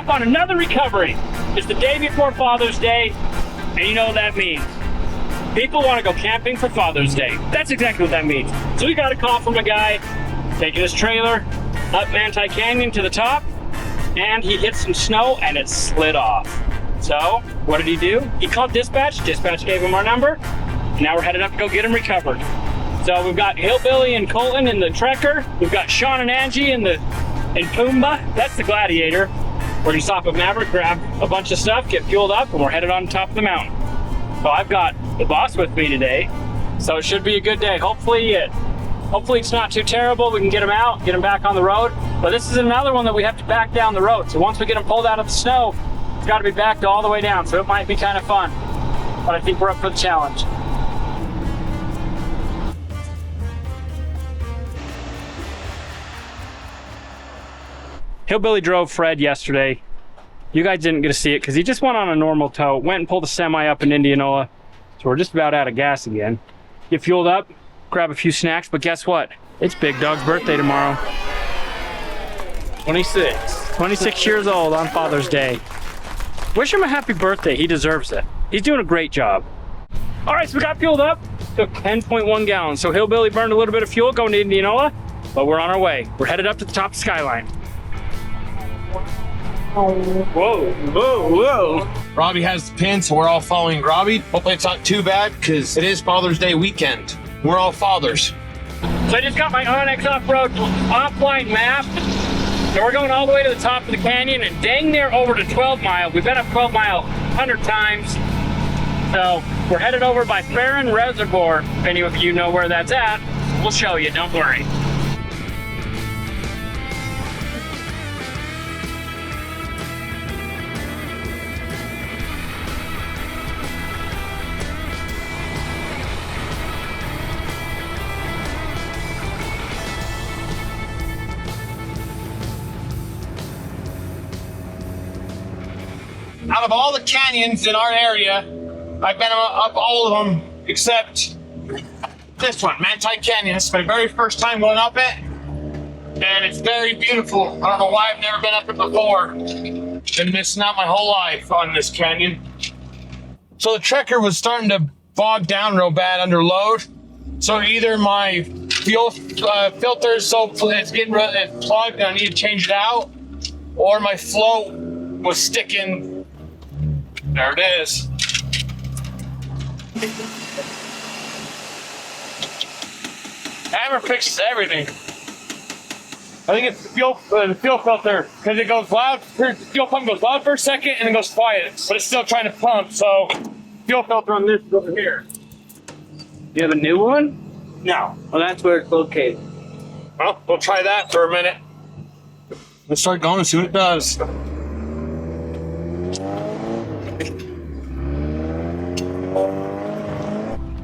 up on another recovery. It's the day before Father's Day, and you know what that means. People want to go camping for Father's Day. That's exactly what that means. So we got a call from a guy taking his trailer up Manti Canyon to the top, and he hit some snow and it slid off. So what did he do? He called dispatch. Dispatch gave him our number. Now we're headed up to go get him recovered. So we've got Hillbilly and Colton in the Trekker. We've got Sean and Angie in Pumbaa. That's the Gladiator. We're gonna stop at Maverick, grab a bunch of stuff, get fueled up, and we're headed on top of the mountain. So I've got the boss with me today, so it should be a good day. Hopefully it's not too terrible. We can get him out, get him back on the road. But this is another one that we have to back down the road. So once we get him pulled out of the snow, it's got to be backed all the way down. So it might be kind of fun, but I think we're up for the challenge. Hillbilly drove Fred yesterday. You guys didn't get to see it because he just went on a normal tow, went and pulled a semi up in Indianola. So we're just about out of gas again. Get fueled up, grab a few snacks, but guess what? It's Big Dog's birthday tomorrow. 26 years old on Father's Day. Wish him a happy birthday, he deserves it. He's doing a great job. All right, so we got fueled up, took 10.1 gallons. So Hillbilly burned a little bit of fuel going to Indianola, but we're on our way. We're headed up to the top of Skyline. Whoa. Robbie has the pin, so we're all following Robbie. Hopefully it's not too bad, because it is Father's Day weekend. We're all fathers. So I just got my Onyx off-road offline map. So we're going all the way to the top of the canyon and dang near over to 12 Mile. We've been up 12 Mile 100 times. So we're headed over by Farron Reservoir. If any of you know where that's at, we'll show you, don't worry. Out of all the canyons in our area, I've been up all of them except this one, Manti Canyon. This is my very first time going up it, and it's very beautiful. I don't know why I've never been up it before. Been missing out my whole life on this canyon. So the Trekker was starting to bog down real bad under load. So either my fuel filter is so it's plugged and I need to change it out, or my float was sticking. There it is. Hammer fixes everything. I think it's the fuel filter, because it goes loud. The fuel pump goes loud for a second and then goes quiet, but it's still trying to pump. So, fuel filter on this is over here. You have a new one? No. Well, that's where it's located. Well, we'll try that for a minute. Let's start going and see what it does.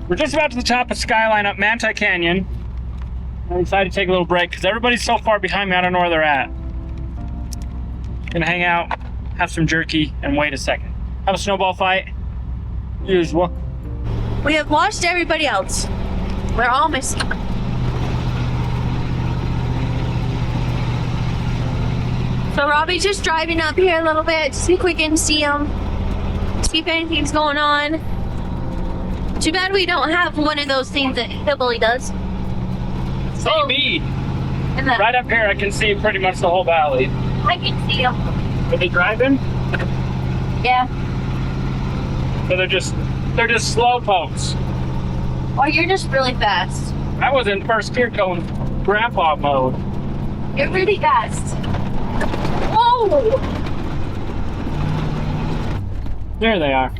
We're just about to the top of Skyline up Manti Canyon. I decided to take a little break because everybody's so far behind me, I don't know where they're at. Gonna hang out, have some jerky, and wait a second. Have a snowball fight. Usual. We have lost everybody else. We're all missing. So Robbie's just driving up here a little bit to see if we can see him. See if anything's going on. Too bad we don't have one of those things that Hillbilly does. See me. Right up here, I can see pretty much the whole valley. I can see him. Are they driving? Yeah. So they're just slow pokes. Or you're just really fast. I was in first gear going grandpa mode. You're really fast. Whoa! There they are.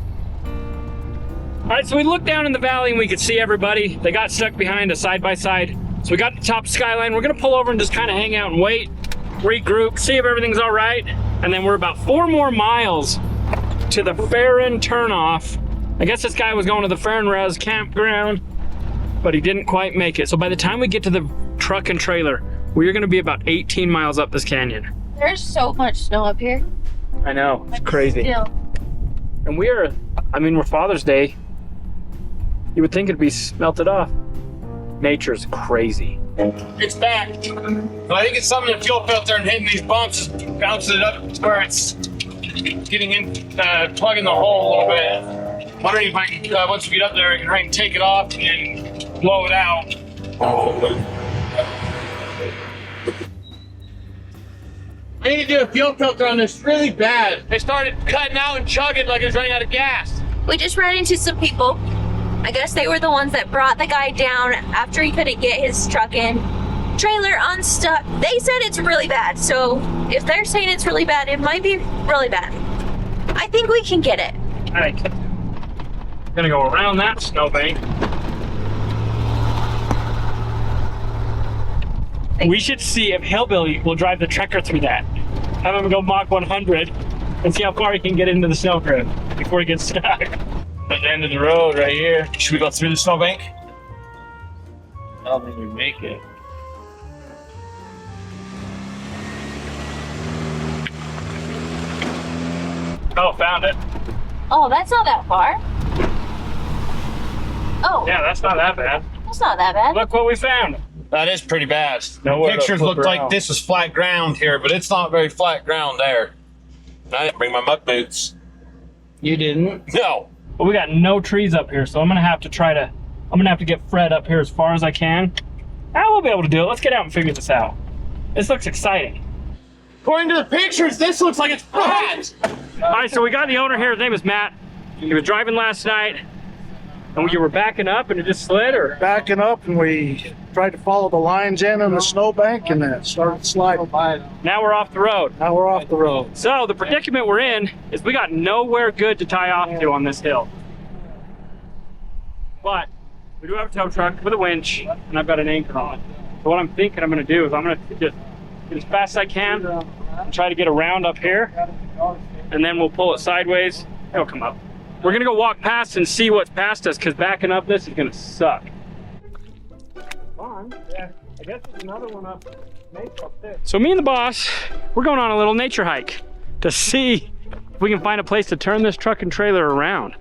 All right, so we looked down in the valley and we could see everybody. They got stuck behind a side-by-side. So we got to the top of Skyline. We're gonna pull over and just kind of hang out and wait, regroup, see if everything's all right. And then we're about 4 more miles to the Farron turnoff. I guess this guy was going to the Farron Res campground, but he didn't quite make it. So by the time we get to the truck and trailer, we're gonna be about 18 miles up this canyon. There's so much snow up here. I know, it's crazy. Still. And we're Father's Day. You would think it'd be melted off. Nature's crazy. It's back. But I think it's something in the fuel filter and hitting these bumps just bounces it up to where it's getting in, plugging the hole a little bit. Wondering if I can, once we get up there, I can try and take it off and blow it out. I need to do a fuel filter on this really bad. They started cutting out and chugging like it was running out of gas. We just ran into some people. I guess they were the ones that brought the guy down after he couldn't get his truck in. Trailer unstuck. They said it's really bad. So if they're saying it's really bad, it might be really bad. I think we can get it. All right. Gonna go around that snowbank. We should see if Hillbilly will drive the trekker through that. Have him go Mach 100 and see how far he can get into the snowdrift before he gets stuck. At the end of the road right here. Should we go through the snowbank? I don't think we make it. Oh, found it. Oh, that's not that far. Oh, Yeah, that's not that bad. that's not that bad. Look what we found. That is pretty bad. Nowhere to Pictures flip looked like around. this was flat ground here, but it's not very flat ground there. I didn't bring my muck boots. You didn't? No. But we got no trees up here, so I'm gonna have to get Fred up here as far as I can. I will be able to do it. Let's get out and figure this out. This looks exciting. According to the pictures, this looks like it's flat. All right, so we got the owner here. His name is Matt. He was driving last night, and you were backing up, and it just slid, or? Backing up, and we tried to follow the lines in on the snowbank, and it started sliding. Now we're off the road. Now we're off the road. So the predicament we're in is we got nowhere good to tie off to on this hill. But we do have a tow truck with a winch, and I've got an anchor on it. So what I'm thinking I'm gonna do is I'm gonna just get as fast as I can and try to get around up here, and then we'll pull it sideways. It'll come up. We're gonna go walk past and see what's past us, because backing up this is gonna suck. Yeah, I guess there's another one up there. So me and the boss, we're going on a little nature hike to see if we can find a place to turn this truck and trailer around.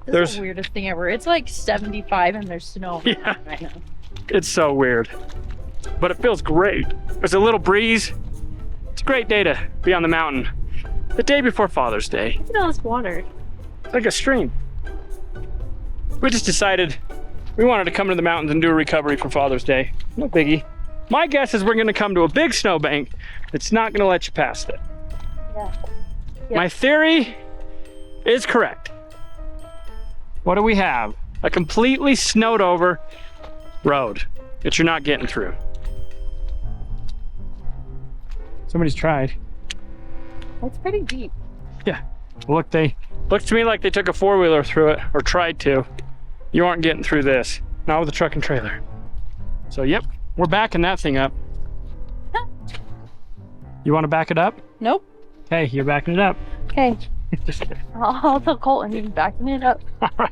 This is the weirdest thing ever. It's like 75 and there's snow Yeah. right now. It's so weird, but it feels great. There's a little breeze. It's a great day to be on the mountain. The day before Father's Day. Look at all this water. It's like a stream. We just decided we wanted to come to the mountains and do a recovery for Father's Day. No biggie. My guess is we're gonna come to a big snowbank that's not gonna let you past it. Yeah. My theory is correct. What do we have? A completely snowed over road that you're not getting through. Somebody's tried. It's pretty deep. Yeah. Look, looks to me like they took a four-wheeler through it, or tried to. You aren't getting through this. Not with a truck and trailer. So, yep, we're backing that thing up. You want to back it up? Nope. Okay, you're backing it up. Okay. Just kidding. I'll tell Colton he's backing it up. All right.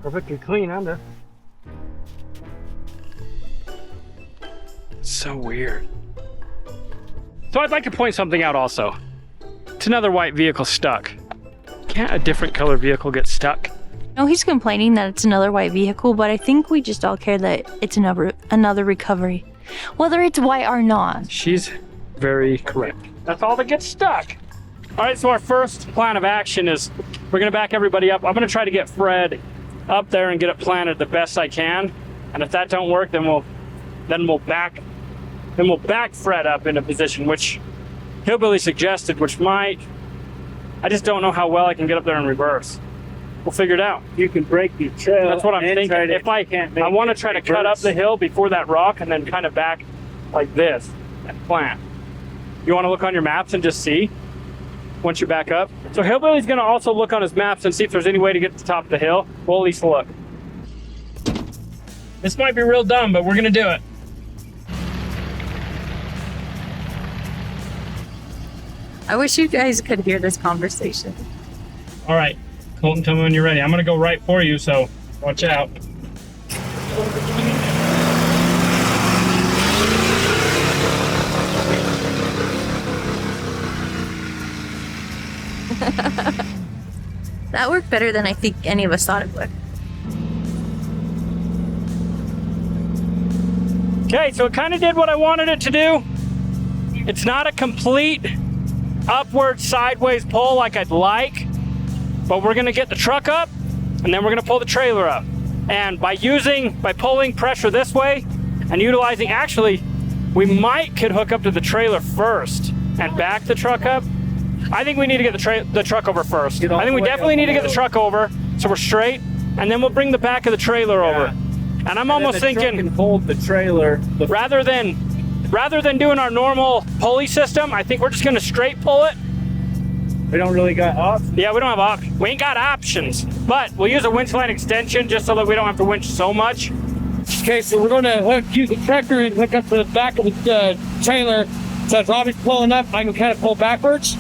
Perfectly clean under. So weird. So I'd like to point something out also. It's another white vehicle stuck. Can't a different color vehicle get stuck? No, he's complaining that it's another white vehicle, but I think we just all care that it's another recovery. Whether it's white or not. She's very correct. That's all that gets stuck. All right, so our first plan of action is we're gonna back everybody up. I'm gonna try to get Fred up there and get it planted the best I can. And if that don't work, then we'll back Fred up into position, which Hillbilly suggested, which might, I just don't know how well I can get up there in reverse. We'll figure it out. You can break your trail. That's what I'm and thinking. try to- If I want to try to cut up the hill before that rock and then kind of back like this and plant. You want to look on your maps and just see once you back up? So Hillbilly's going to also look on his maps and see if there's any way to get to the top of the hill. We'll at least look. This might be real dumb, but we're going to do it. I wish you guys could hear this conversation. All right, Colton, tell me when you're ready. I'm going to go right for you, so watch out. That worked better than I think any of us thought it would. Okay, so it kind of did what I wanted it to do. It's not a complete upward sideways pull like I'd like, but we're gonna get the truck up and then we're gonna pull the trailer up. And by pulling pressure this way and utilizing, actually, we could hook up to the trailer first and back the truck up. I think we need to get the truck over first. I think we definitely need to get the truck over so we're straight, and then we'll bring the back of the trailer over. And I'm almost thinking, can hold the trailer. rather than doing our normal pulley system, I think we're just gonna straight pull it. We don't really got options. Yeah, we don't have options. We ain't got options, but we'll use a winch line extension just so that we don't have to winch so much. Okay, so we're going to use the tractor and hook up to the back of the trailer. So it's obviously pulling up. I can kind of pull backwards.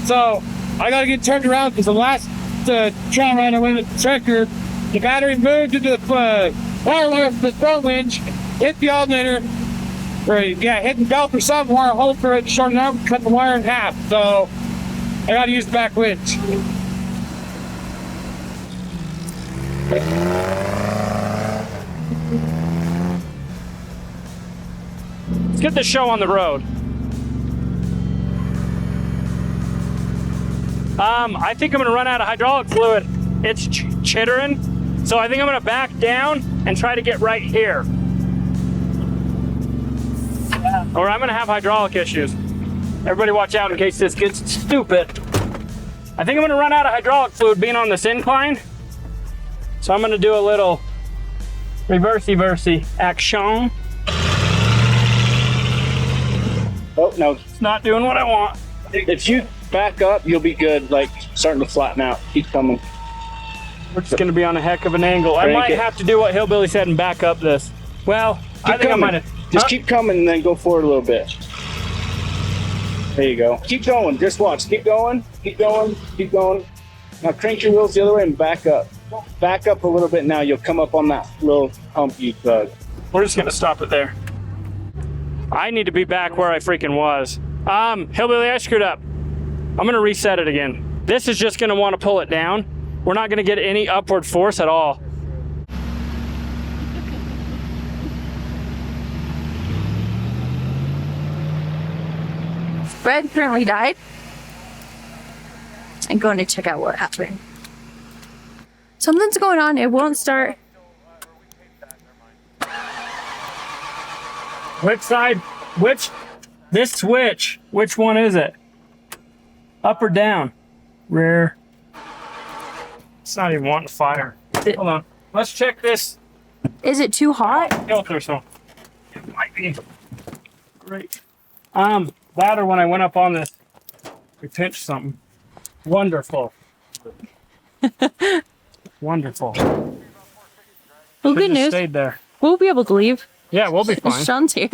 So I got to get turned around because the last trial run I went with the tractor, the battery moved into the wire wire for the front winch, hit the alternator, hit the belt or something, wire hold for it, shorten out, cut the wire in half. So I got to use the back winch. Let's get this show on the road. I think I'm gonna run out of hydraulic fluid. It's chittering, so I think I'm gonna back down and try to get right here. Or I'm gonna have hydraulic issues. Everybody watch out in case this gets stupid. I think I'm gonna run out of hydraulic fluid being on this incline. So I'm gonna do a little reversey action. Oh, no, it's not doing what I want. If you back up, you'll be good. Like, starting to flatten out. Keep coming. We're just gonna be on a heck of an angle. I might have to do what Hillbilly said and back up this. Well, I think I might have. Just keep coming and then go forward a little bit. There you go. Keep going. Just watch. Keep going. Keep going. Keep going. Now crank your wheels the other way and back up. Back up a little bit now. You'll come up on that little hump you dug. We're just gonna stop it there. I need to be back where I freaking was. Hillbilly, I screwed up. I'm gonna reset it again. This is just gonna wanna pull it down. We're not gonna get any upward force at all. Fred currently died. I'm going to check out what happened. Something's going on. It won't start. Which side? This switch. Which one is it? Up or down? Rear. It's not even wanting to fire. Hold on. Let's check this Is it too hot? filter. So it might be great. That or when I went up on this, we pinched something. Wonderful. Wonderful. Well, Should've good news. Stayed there. We'll be able to leave. Yeah, we'll be fine. Sean's here.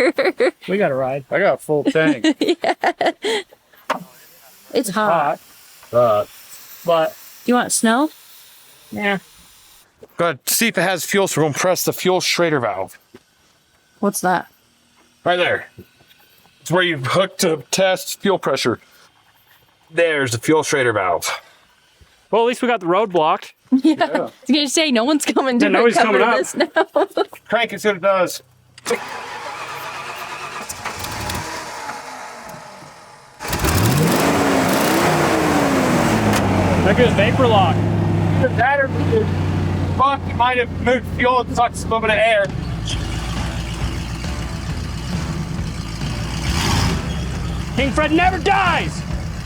We got a ride. I got a full tank. It's hot. But Do you want snow? yeah. Go to see if it has fuel, so we're going to press the fuel Schrader valve. What's that? Right there. It's where you hook to test fuel pressure. There's the fuel Schrader valve. Well, at least we got the road blocked. Yeah. I was going to say, no one's coming to Yeah, nobody's recover coming up. this now. Crank it, see what it does. That goes vapor lock. Either that or you might have moved fuel and sucks a little bit of air. King Fred never dies.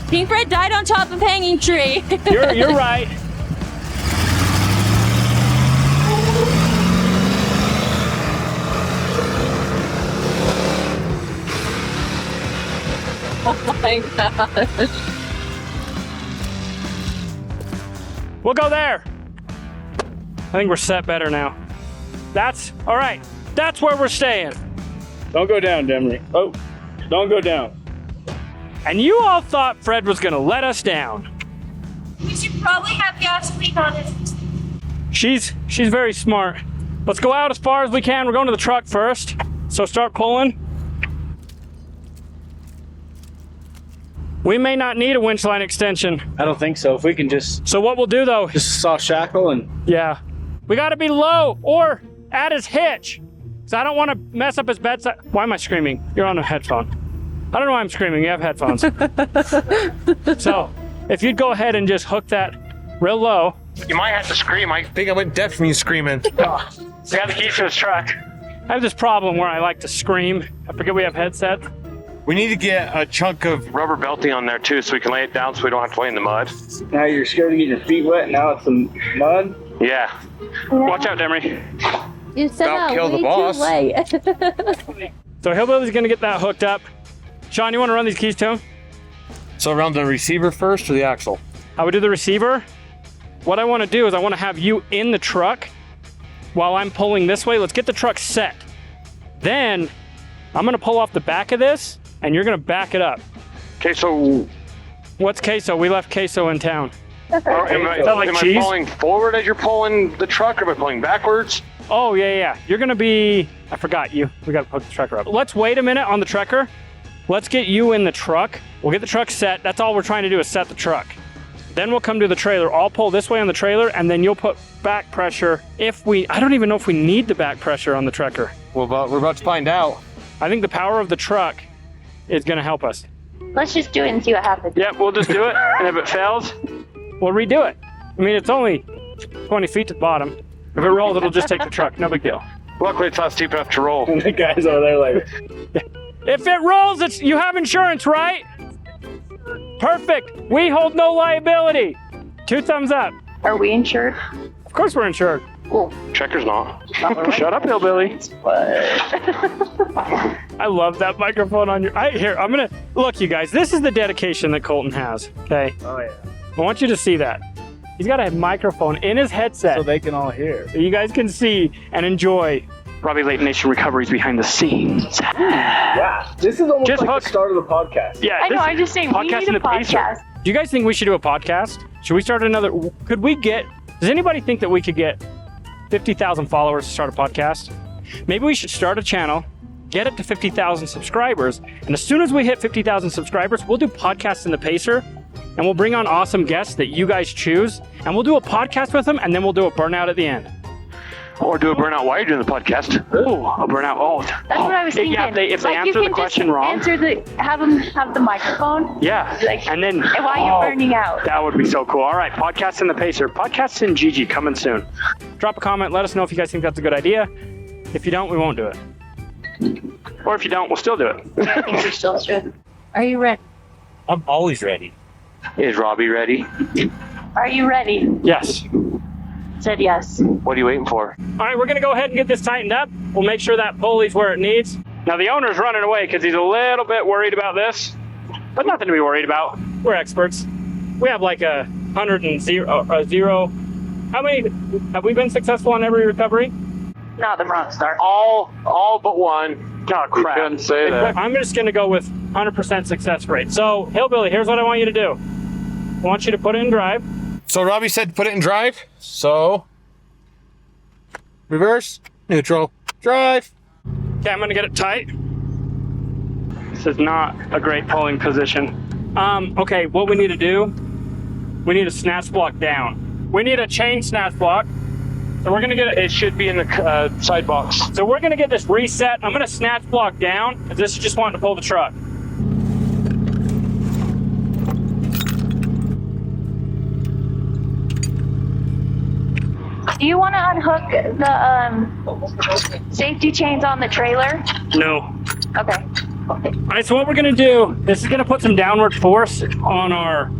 King Fred died on top of hanging tree. You're right. Oh my gosh. We'll go there. I think we're set better now. That's all right. That's where we're staying. Don't go down, Demery. Oh, don't go down. And you all thought Fred was gonna let us down. We should probably have gasoline on it. She's very smart. Let's go out as far as we can. We're going to the truck first. So start pulling. We may not need a winch line extension. I don't think so. If we can just So what we'll do though, soft shackle and yeah, we gotta be low or at his hitch. Cause I don't wanna mess up his bedside. Why am I screaming? You're on a headphone. I don't know why I'm screaming. You have headphones. So, if you'd go ahead and just hook that real low. You might have to scream. I think I went deaf from you screaming. We got the keys to his truck. I have this problem where I like to scream. I forget we have headsets. We need to get a chunk of rubber belting on there too, so we can lay it down so we don't have to lay in the mud. Now you're scared to get your feet wet. Now it's some mud. Yeah. Watch out, Demery. You said Don't that kill the way boss. too late. So Hillbilly's gonna get that hooked up. Sean, you wanna run these keys to him? So around the receiver first or the axle? I would do the receiver. What I wanna do is I wanna have you in the truck while I'm pulling this way. Let's get the truck set. Then I'm gonna pull off the back of this and you're gonna back it up. Okay, so What's queso? We left queso in town. am I cheese? pulling forward as you're pulling the truck, or am I pulling backwards? Oh, yeah. You're gonna be, I forgot you. We gotta hook the trekker up. Let's wait a minute on the trekker. Let's get you in the truck. We'll get the truck set. That's all we're trying to do is set the truck. Then we'll come to the trailer. I'll pull this way on the trailer and then you'll put back pressure I don't even know if we need the back pressure on the trekker. Well, we're about to find out. I think the power of the truck is gonna help us. Let's just do it and see what happens. Yep, we'll just do it. And if it fails, we'll redo it. I mean, it's only 20 feet to the bottom. If it rolls, it'll just take the truck. No big deal. Luckily, it's not steep enough to roll. And the guys over there like, If it rolls, you have insurance, right? Perfect. We hold no liability. 2 thumbs up. Are we insured? Of course we're insured. Checker's not. Shut up, hillbilly. I love that microphone on your... Here, I'm gonna... Look, you guys, this is the dedication that Colton has, okay? Oh, yeah. I want you to see that. He's got a microphone in his headset So they can all hear. so you guys can see and enjoy Robbie Late Nation Recovery's behind the scenes. yeah, this is almost Just like hook. the start of the podcast. Yeah, I know, I'm just saying, we podcast need in a the Pacer. podcast. Do you guys think we should do a podcast? Should we start another? Could we get? Does anybody think that we could get 50,000 followers to start a podcast? Maybe we should start a channel, get it to 50,000 subscribers, and as soon as we hit 50,000 subscribers, we'll do podcasts in the Pacer, and we'll bring on awesome guests that you guys choose, and we'll do a podcast with them, and then we'll do a burnout at the end. Or do a burnout while you're doing the podcast. Ooh, a burnout. Oh, That's what I was thinking. Yeah, if they you answer the can question just wrong. have them have the microphone. Yeah, Like, and then and while you're burning out. That would be so cool. All right, podcasts in the Pacer. Podcasts in Gigi coming soon. Drop a comment. Let us know if you guys think that's a good idea. If you don't, we won't do it. Or if you don't, we'll still do it. I think we still should. Are you ready? I'm always ready. Is Robbie ready? Are you ready? Yes. Said yes. What are you waiting for? All right, we're going to go ahead and get this tightened up. We'll make sure that pulley's where it needs. Now, the owner's running away because he's a little bit worried about this, but nothing to be worried about. We're experts. We have like 0. How many? Have we been successful on every recovery? Not the wrong start. All but one. Oh, crap. You shouldn't say that. I'm just going to go with 100% success rate. So, Hillbilly, here's what I want you to do. I want you to put it in drive. So Robbie said put it in drive. So reverse, neutral, drive. Okay, I'm gonna get it tight. This is not a great pulling position. Okay, what we need to do, we need a snatch block down. We need a chain snatch block. So we're gonna get it. It should be in the side box. So we're gonna get this reset. I'm gonna snatch block down, because this is just wanting to pull the truck. Do you want to unhook the safety chains on the trailer? No. Okay. All right, so what we're gonna do, this is gonna put some downward force on our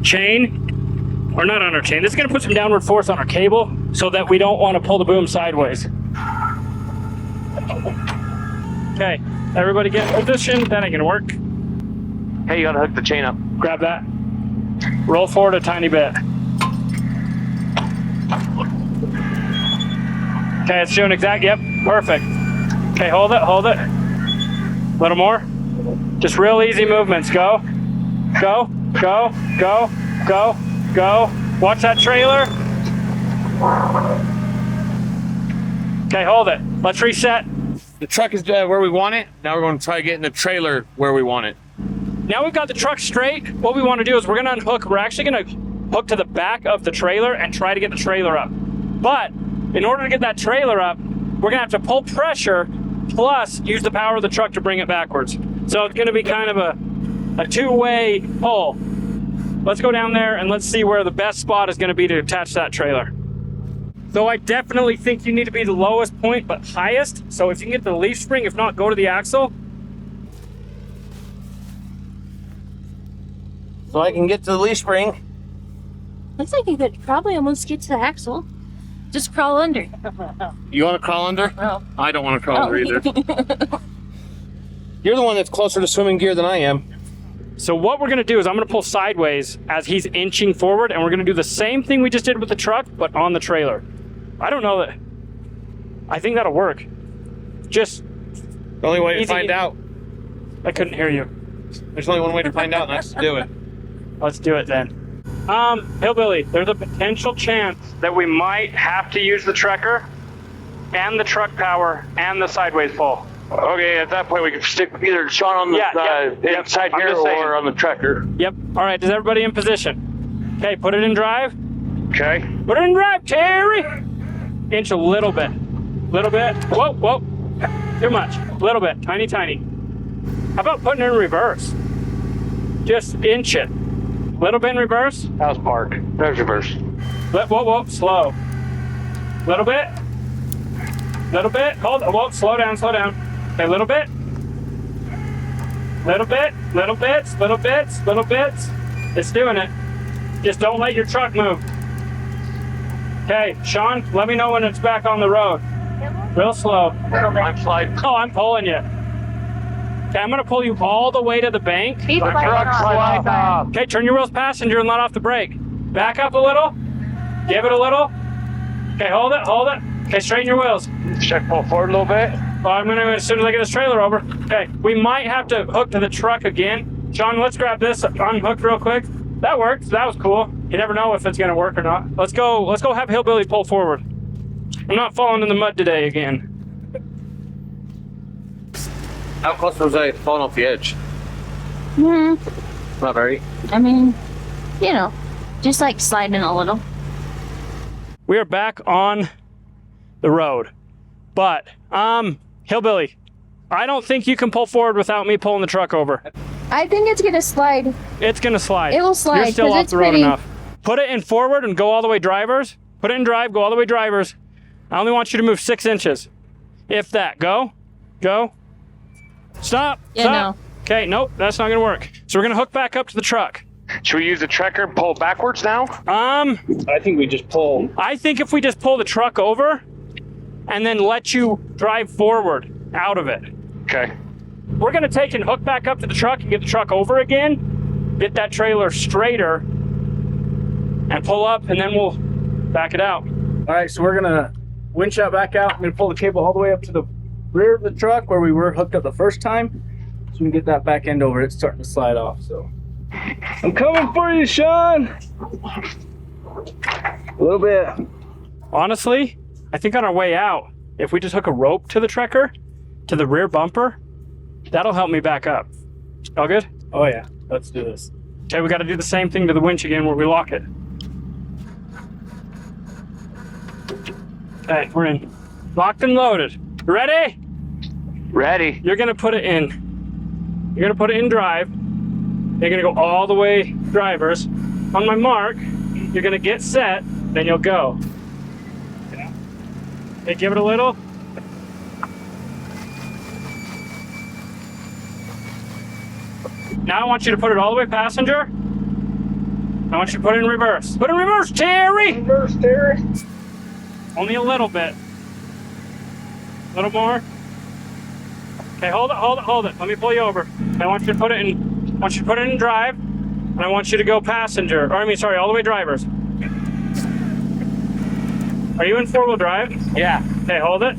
chain, or not on our chain, this is gonna put some downward force on our cable so that we don't want to pull the boom sideways. Okay, everybody get in position, that ain't gonna work. Hey, you gotta hook the chain up. Grab that. Roll forward a tiny bit. Okay, it's doing exact, yep, perfect. Okay, hold it. A little more. Just real easy movements, go. Go. Watch that trailer. Okay, hold it. Let's reset. The truck is where we want it. Now we're going to try getting the trailer where we want it. Now we've got the truck straight. What we want to do is we're gonna unhook. We're actually gonna hook to the back of the trailer and try to get the trailer up. But in order to get that trailer up, we're gonna have to pull pressure plus use the power of the truck to bring it backwards. So it's gonna be kind of a two-way pull. Let's go down there and let's see where the best spot is gonna be to attach that trailer. So I definitely think you need to be the lowest point, but highest. So if you can get to the leaf spring, if not, go to the axle. So I can get to the leaf spring. Looks like you could probably almost get to the axle. Just crawl under. You want to crawl under? No. I don't want to crawl under either. You're the one that's closer to swimming gear than I am. So what we're gonna do is I'm gonna pull sideways as he's inching forward, and we're gonna do the same thing we just did with the truck, but on the trailer. I don't know that. I think that'll work. Just The only way to Easy. find out. I couldn't hear you. There's only one way to find out, and that's to do it. Let's do it then. Hillbilly, there's a potential chance that we might have to use the trekker and the truck power and the sideways pull. Okay, at that point we can stick either Sean on the inside I'm here just saying. or on the trekker. Yep. All right, is everybody in position? Okay, put it in drive. Okay. Put it in drive, Terry. Inch a little bit. Little bit. Whoa, whoa. Too much. Little bit. Tiny, tiny. How about putting it in reverse? Just inch it. Little bit in reverse. How's park? There's reverse. Whoa, whoa, slow. Little bit. Little bit. Hold. Whoa, slow down, slow down. Okay, little bit. Little bit. Little bits. Little bits. Little bits. It's doing it. Just don't let your truck move. Okay, Sean, let me know when it's back on the road. Real slow. I'm sliding. Oh, I'm pulling you. Okay, I'm gonna pull you all the way to the bank. Keep My truck's sliding off. Okay, turn your wheels passenger and let off the brake. Back up a little. Give it a little. Okay, hold it, hold it. Okay, straighten your wheels. Check pull forward a little bit. Well, I'm gonna, as soon as I get this trailer over. Okay, we might have to hook to the truck again. Sean, let's grab this unhooked real quick. That worked, that was cool. You never know if it's gonna work or not. Let's go have Hillbilly pull forward. I'm not falling in the mud today again. How close was I falling off the edge? Hmm. Not very. I mean, you know, just like sliding a little. We are back on the road. But, Hillbilly, I don't think you can pull forward without me pulling the truck over. I think it's gonna slide. It's gonna slide. It will slide, You're still 'cause off it's the road pretty- enough. Put it in forward and go all the way drivers. Put it in drive, go all the way drivers. I only want you to move 6 inches. If that. Go. Go. Stop. Yeah, Stop. Okay, nope, that's not gonna work. So we're gonna hook back up to the truck. Should we use the trekker and pull backwards now? I think we just pull. I think if we just pull the truck over and then let you drive forward out of it. Okay. We're gonna take and hook back up to the truck and get the truck over again, get that trailer straighter, and pull up, and then we'll back it out. All right, so we're gonna winch that back out. I'm gonna pull the cable all the way up to the rear of the truck where we were hooked up the first time, so we can get that back end over. It's starting to slide off. So I'm coming for you, Sean. A little bit. Honestly, I think on our way out, if we just hook a rope to the trekker, to the rear bumper, that'll help me back up. All good? oh yeah, let's do this. Okay, we gotta do the same thing to the winch again where we lock it. Okay, we're in. Locked and loaded. Ready? Ready. You're gonna put it in. You're gonna put it in drive. You're gonna go all the way drivers. On my mark, you're gonna get set, then you'll go. Okay, give it a little. Now I want you to put it all the way passenger. I want you to put it in reverse. Put it in reverse, Terry! Reverse, Terry. Only a little bit. A little more. Okay, hold it, hold it, hold it. Let me pull you over. I want you to put it in. I want you to put it in drive, and I want you to go passenger. Or I mean, sorry, all the way drivers. Are you in 4-wheel drive? Yeah. Okay, hold it.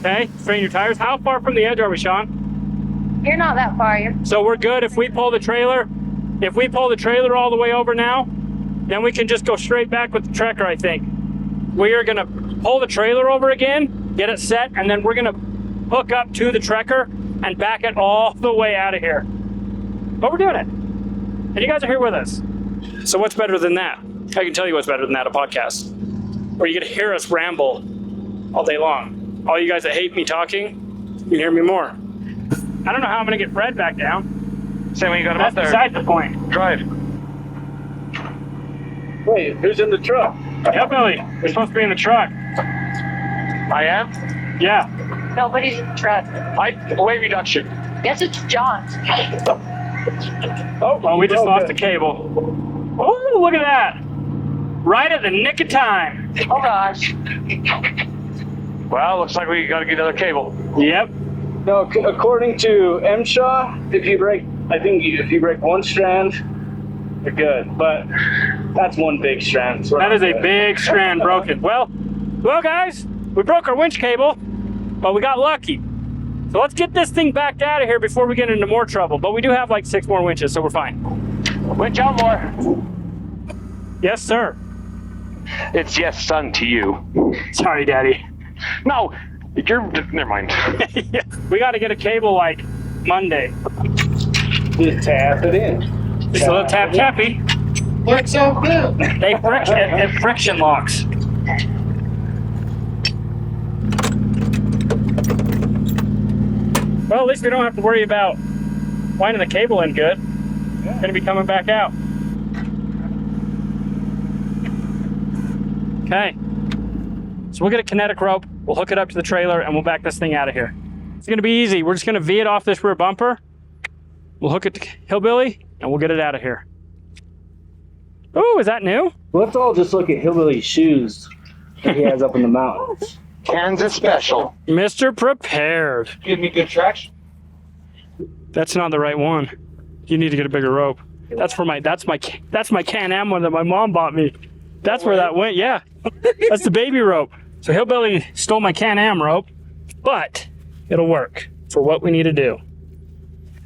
Okay, straighten your tires. How far from the edge are we, Sean? You're not that far. So we're good if we pull the trailer. If we pull the trailer all the way over now, then we can just go straight back with the trekker, I think. We are gonna pull the trailer over again, get it set, and then we're gonna hook up to the trekker and back it all the way out of here. But we're doing it. And you guys are here with us. So what's better than that? I can tell you what's better than that, a podcast. Where you get to hear us ramble all day long. All you guys that hate me talking, you can hear me more. I don't know how I'm gonna get Fred back down. Say when you got him That's up there. beside the point. Drive. Wait, who's in the truck? Yeah, Billy. We're supposed to be in the truck. I am? Yeah. Nobody's in the truck. Weight reduction. Guess it's John's. Oh, well, we just lost the cable. Oh, look at that. Right at the nick of time. Oh gosh. Well, looks like we gotta get another cable. Yep. No, according to MSHA, if you break one strand, you're good. But that's one big strand. So That is a big strand broken. Well, guys, we broke our winch cable, but we got lucky. So let's get this thing backed out of here before we get into more trouble. But we do have like 6 more winches, so we're fine. Winch out more. Yes, sir. It's yes, son, to you. Sorry, Daddy. No, never mind. Yeah, we got to get a cable like Monday. Just tap it in. Just a little tappy. Looks so good. They friction locks. Well, at least we don't have to worry about winding the cable in good. It's gonna be coming back out. Okay. So we'll get a kinetic rope, we'll hook it up to the trailer, and we'll back this thing out of here. It's gonna be easy. We're just gonna V it off this rear bumper. We'll hook it to Hillbilly, and we'll get it out of here. Oh, is that new? Let's all just look at Hillbilly's shoes that he has up in the mountains. Kansas special. Mr. Prepared. Give me good traction. That's not the right one. You need to get a bigger rope. That's my Can-Am one that my mom bought me. That's where that went, yeah. That's the baby rope. So Hillbilly stole my Can-Am rope, but it'll work for what we need to do.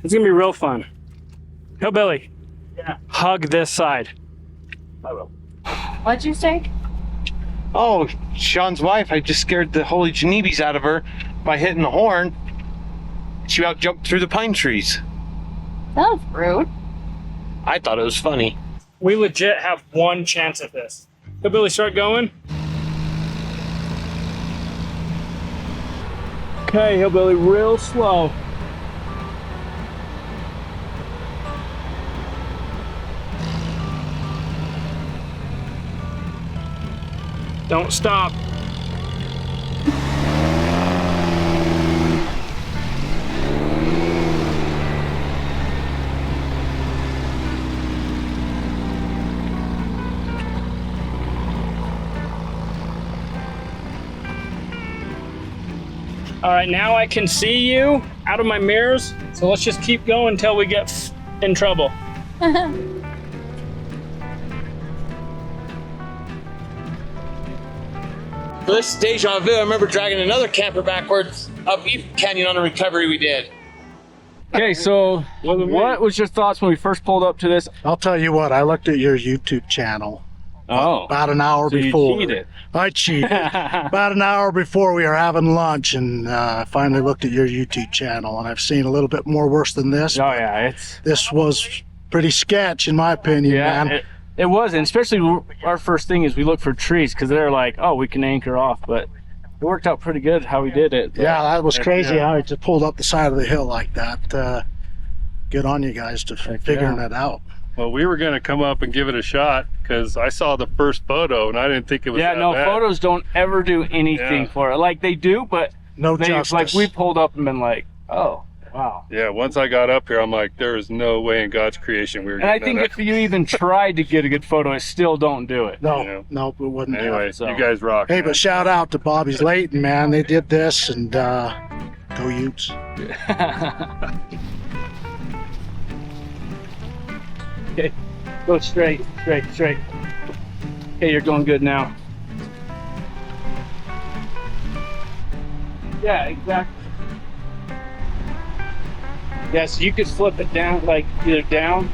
It's gonna be real fun. Hillbilly, Yeah. hug this side. I will. What'd you say? Oh, Sean's wife, I just scared the holy Genebes out of her by hitting the horn. She out jumped through the pine trees. That was rude. I thought it was funny. We legit have one chance at this. Hillbilly, start going. Okay, Hillbilly, real slow. Don't stop. All right, now I can see you out of my mirrors. So let's just keep going until we get in trouble. This is deja vu. I remember dragging another camper backwards up East Canyon on a recovery we did. Okay, so what was your thoughts when we first pulled up to this? I'll tell you what, I looked at your YouTube channel Oh, about an hour so before. you cheated. I cheated. About an hour before we were having lunch, and I finally looked at your YouTube channel, and I've seen a little bit more worse than this. Oh yeah, it's This was pretty sketch, in my opinion, man. It was, and especially our first thing is we look for trees because they're like, oh, we can anchor off, but it worked out pretty good how we did it. But, Yeah, that was crazy yeah. how it just pulled up the side of the hill like that. Good on you guys to figuring it out. Well, we were going to come up and give it a shot because I saw the first photo and I didn't think it was Yeah, that no, bad. photos don't ever do anything Yeah. for it. Like they do, but No they justice. like we pulled up and been like, oh, wow. Yeah, once I got up here, I'm like, there is no way in God's creation we were And I getting think that. if you even tried to get a good photo, it still don't do it. No, Yeah. no, it wouldn't. Anyway, So- you guys rock. Hey, man. but shout out to Bobby's Layton, man. They did this, and go Utes. Okay, go straight. Okay, you're going good now. Yeah, exactly. Yeah, so you could flip it down, like either down.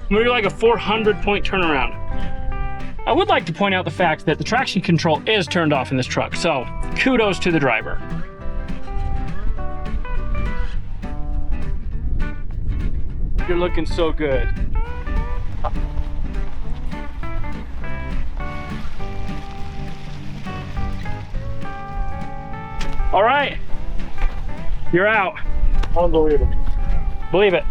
Maybe like a 400-point turnaround. I would like to point out the fact that the traction control is turned off in this truck, so kudos to the driver. You're looking so good. All right, you're out. Unbelievable. Believe it.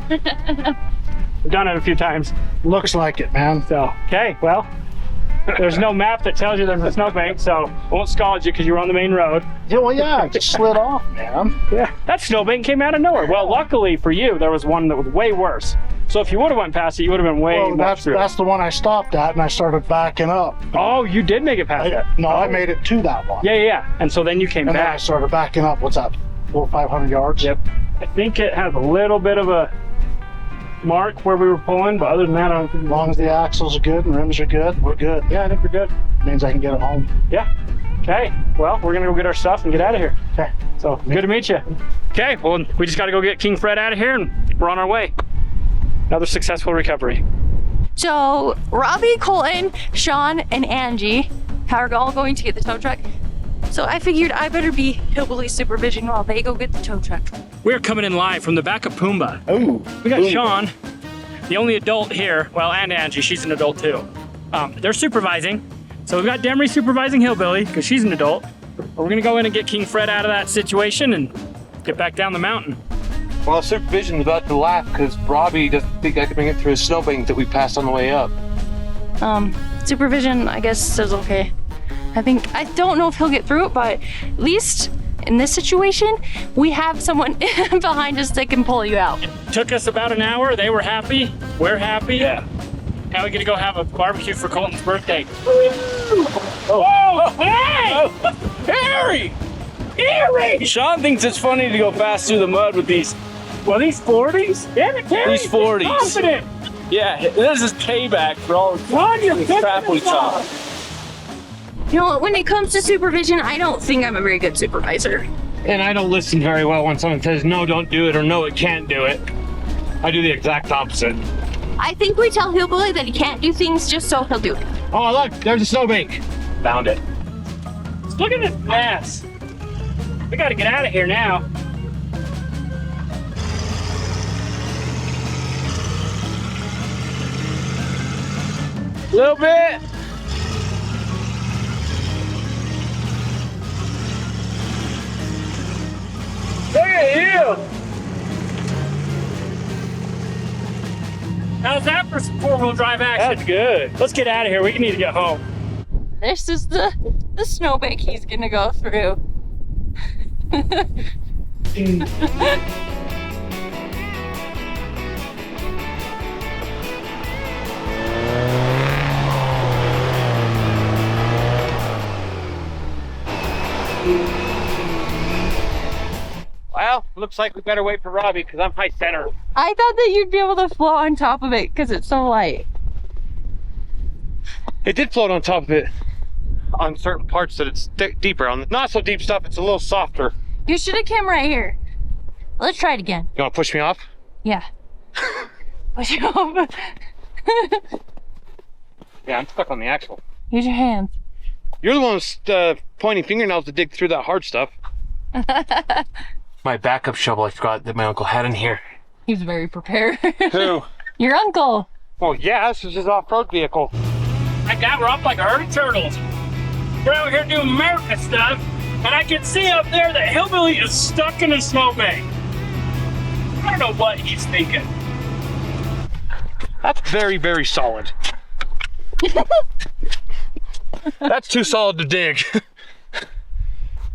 We've done it a few times. Looks like it, man. So, okay, well, there's no map that tells you there's a snowbank, so I won't scald you because you were on the main road. Yeah, well, yeah, it just slid off, man. Yeah, that snowbank came out of nowhere. Well, luckily for you, there was one that was way worse. So if you would have went past it, you would have been way Well, much through. that's the one I stopped at, and I started backing up. Oh, you did make it past that? No, I made it to that one. Yeah. And so then you came And then I back. started backing up. What's that? 400 or 500 yards? Yep. I think it has a little bit of a mark where we were pulling, but other than that, I don't think. As long as the axles are good and rims are good, we're good. Yeah, I think we're good. Means I can get it home. Yeah. Okay. Well, we're gonna go get our stuff and get out of here. Okay. So good to meet you. Okay. Well, we just got to go get King Fred out of here, and we're on our way. Another successful recovery. So Robbie, Colton, Sean, and Angie are all going to get the tow truck. So I figured I better be hillbilly supervision while they go get the tow truck. We're coming in live from the back of Pumbaa. Oh. We got Sean, the only adult here. Well, and Angie, she's an adult too. They're supervising. So we've got Demery supervising Hillbilly because she's an adult. But we're gonna go in and get King Fred out of that situation and get back down the mountain. Well, supervision's about to laugh because Robbie doesn't think I can bring it through a snowbank that we passed on the way up. Supervision, I guess, says okay. I don't know if he'll get through it, but at least in this situation, we have someone behind us that can pull you out. Took us about an hour. They were happy. We're happy. Yeah. Now we get to go have a barbecue for Colton's birthday. Oh, hey! Harry! Harry! Sean thinks it's funny to go fast through the mud with these. Well, these 40s? Damn it, Harry! These 40s. Confident. Yeah, this is payback for all the crap we talk. You know what, when it comes to supervision, I don't think I'm a very good supervisor. And I don't listen very well when someone says, no, don't do it, or no, it can't do it. I do the exact opposite. I think we tell Hillbilly that he can't do things just so he'll do it. Oh, look, there's a snowbank. Found it. Look at this mess. We gotta get out of here now. A little bit. Look at you. How's that for some four-wheel drive action? That's good. Let's get out of here. We need to get home. This is the snowbank he's gonna go through. Well, looks like we better wait for Robbie because I'm high center. I thought that you'd be able to float on top of it because it's so light. It did float on top of it on certain parts that it's deeper. On the not so deep stuff, it's a little softer. You should have came right here. Let's try it again. You want to push me off? Yeah. Push it off. Yeah, I'm stuck on the axle. Use your hands. You're the one who's pointing fingernails to dig through that hard stuff. My backup shovel I forgot that my uncle had in here. He's very prepared. Who? Your uncle. Oh yeah, this is his off-road vehicle. Like that, we're up like a herd of turtles. We're out here doing America stuff, and I can see up there that Hillbilly is stuck in a snowbank. I don't know what he's thinking. That's very, very solid. That's too solid to dig.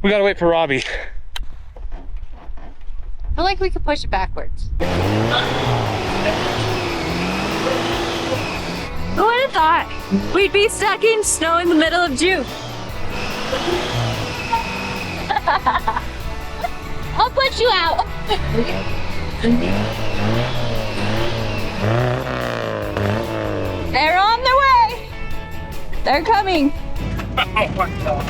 We gotta wait for Robbie. I feel like we could push it backwards. Who would have thought we'd be stuck in snow in the middle of June? I'll push you out. They're on their way. They're coming. Oh my God.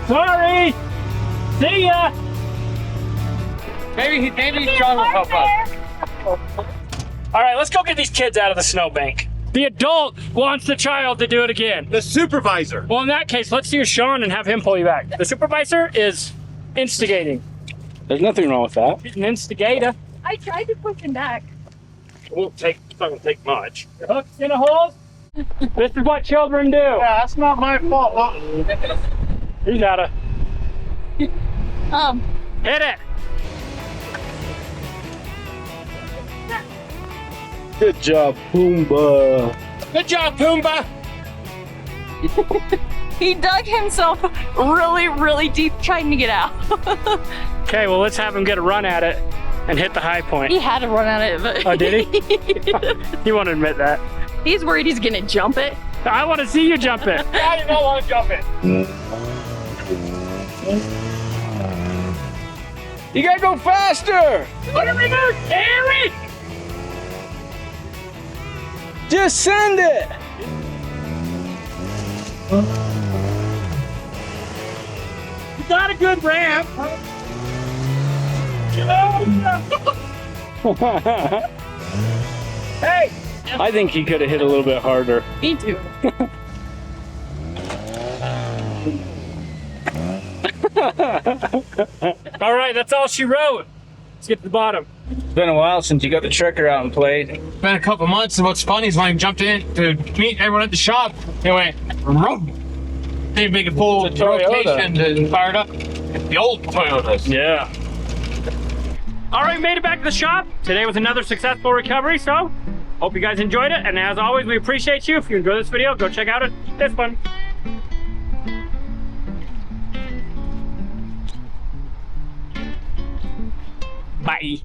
Sorry. See ya. Maybe John will help us. All right, let's go get these kids out of the snowbank. The adult wants the child to do it again. The supervisor. Well, in that case, let's use Sean and have him pull you back. The supervisor is instigating. There's nothing wrong with that. He's an instigator. I tried to push him back. It's not gonna take much. Your hook's in a hole. This is what children do. Yeah, that's not my fault. Look. You gotta Hit hit it. Good job, Pumbaa. Good job, Pumbaa. He dug himself really, really deep trying to get out. Okay, well, let's have him get a run at it and hit the high point. He had to run at it, but Oh, did he? You won't admit that. he's worried he's gonna jump it. I want to see you jump it. I do not want to jump it. You gotta go faster! What are we doing, Harry? Just send it! You got a good ramp. Hey! I think he could have hit a little bit harder. Me too. All right, that's all she wrote. Let's get to the bottom. It's been a while since you got the trekker out and played. It's been a couple months, and what's funny is when I jumped in to meet everyone at the shop, they went, vroom. They make a full It's a Toyota. rotation and fired up. The old Toyotas. Yeah. All right, we made it back to the shop. Today was another successful recovery, so hope you guys enjoyed it. And as always, we appreciate you. If you enjoyed this video, go check out this one. Bye.